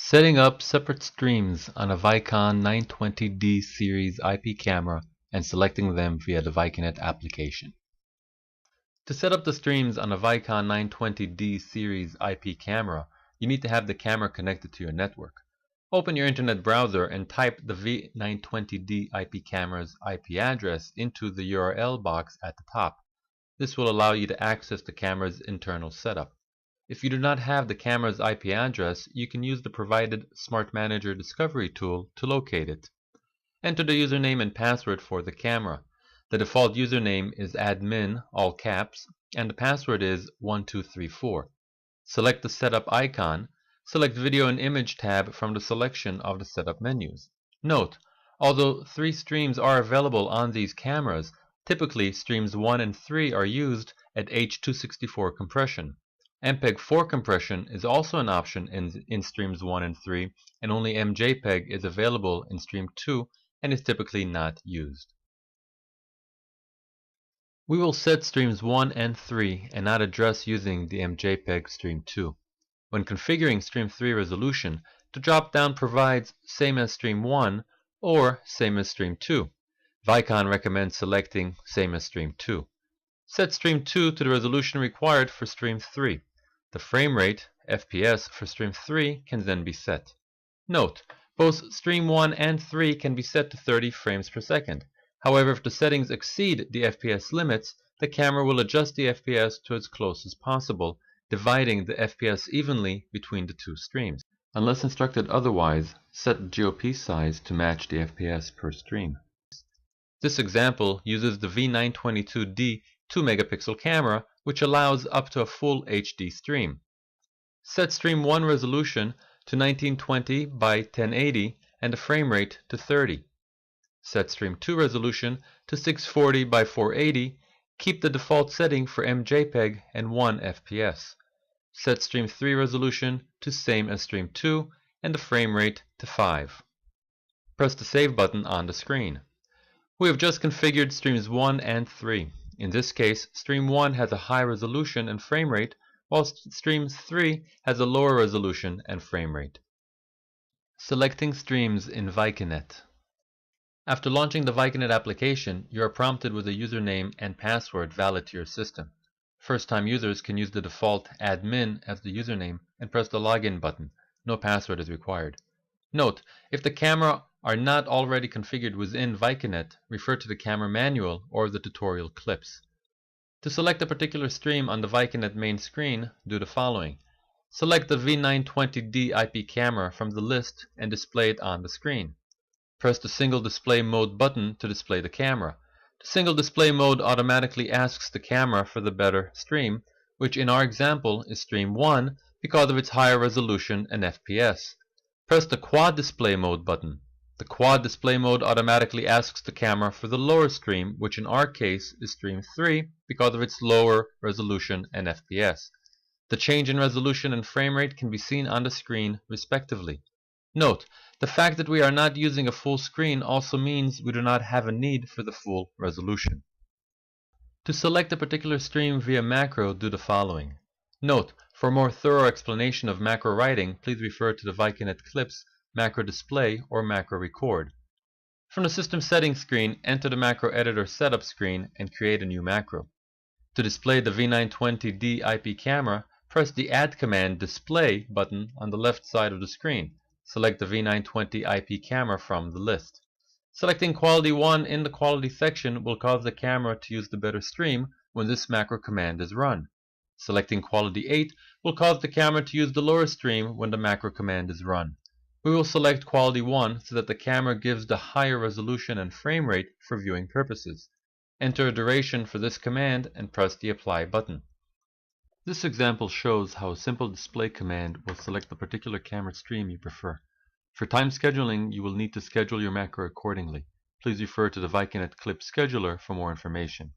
Setting up separate streams on a Vicon 920D series IP camera and selecting them via the Viconet application. To set up the streams on a Vicon 920D series IP camera, you need to have the camera connected to your network. Open your internet browser and type the V920D IP camera's IP address into the URL box at the top. This will allow you to access the camera's internal setup. If you do not have the camera's IP address, you can use the provided Smart Manager Discovery tool to locate it. Enter the username and password for the camera. The default username is admin, all caps, and the password is 1234. Select the setup icon. Select Video and Image tab from the selection of the setup menus. Note, although 3 streams are available on these cameras, typically streams 1 and 3 are used at H.264 compression. MPEG-4 compression is also an option in streams 1 and 3, and only MJPEG is available in stream 2 and is typically not used. We will set streams 1 and 3 and not address using the MJPEG stream 2. When configuring stream 3 resolution, the drop-down provides same as stream 1 or same as stream 2. Vicon recommends selecting same as stream 2. Set stream 2 to the resolution required for stream 3. The frame rate, FPS, for stream 3 can then be set. Note, both stream 1 and 3 can be set to 30 frames per second. However, if the settings exceed the FPS limits, the camera will adjust the FPS to as close as possible, dividing the FPS evenly between the 2 streams. Unless instructed otherwise, set the GOP size to match the FPS per stream. This example uses the V922D 2-megapixel camera, which allows up to a full HD stream. Set stream 1 resolution to 1920 by 1080 and the frame rate to 30. Set stream 2 resolution to 640 by 480. Keep the default setting for MJPEG and 1 FPS. Set stream 3 resolution to same as stream 2 and the frame rate to 5. Press the Save button on the screen. We have just configured streams 1 and 3. In this case, stream 1 has a high resolution and frame rate, whilst stream 3 has a lower resolution and frame rate. Selecting streams in Viconet. After launching the Viconet application, you are prompted with a username and password valid to your system. First-time users can use the default admin as the username and press the login button. No password is required. Note, if the camera are not already configured within Viconet, refer to the camera manual or the tutorial clips. To select a particular stream on the Viconet main screen, do the following. Select the V920D IP camera from the list and display it on the screen. Press the Single Display Mode button to display the camera. The Single Display Mode automatically asks the camera for the better stream, which in our example is stream 1 because of its higher resolution and FPS. Press the Quad Display Mode button. The Quad Display Mode automatically asks the camera for the lower stream, which in our case is stream 3 because of its lower resolution and FPS. The change in resolution and frame rate can be seen on the screen respectively. Note, the fact that we are not using a full screen also means we do not have a need for the full resolution. To select a particular stream via macro, do the following. Note, for a more thorough explanation of macro writing, please refer to the Viconet clips Macro Display or Macro Record. From the System Settings screen, enter the Macro Editor Setup screen and create a new macro. To display the V920D IP camera, press the Add Command Display button on the left side of the screen. Select the V920 IP camera from the list. Selecting Quality 1 in the Quality section will cause the camera to use the better stream when this macro command is run. Selecting Quality 8 will cause the camera to use the lower stream when the macro command is run. We will select Quality 1 so that the camera gives the higher resolution and frame rate for viewing purposes. Enter a duration for this command and press the Apply button. This example shows how a simple display command will select the particular camera stream you prefer. For time scheduling, you will need to schedule your macro accordingly. Please refer to the Viconet Clip Scheduler for more information.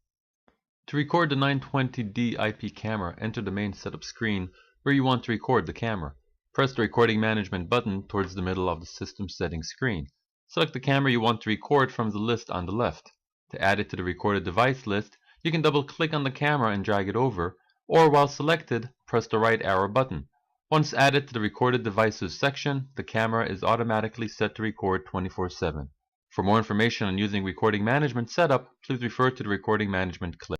To record the 920D IP camera, enter the main setup screen where you want to record the camera. Press the Recording Management button towards the middle of the System Settings screen. Select the camera you want to record from the list on the left. To add it to the recorded device list, you can double-click on the camera and drag it over, or while selected, press the right arrow button. Once added to the Recorded Devices section, the camera is automatically set to record 24/7. For more information on using Recording Management Setup, please refer to the Recording Management clip.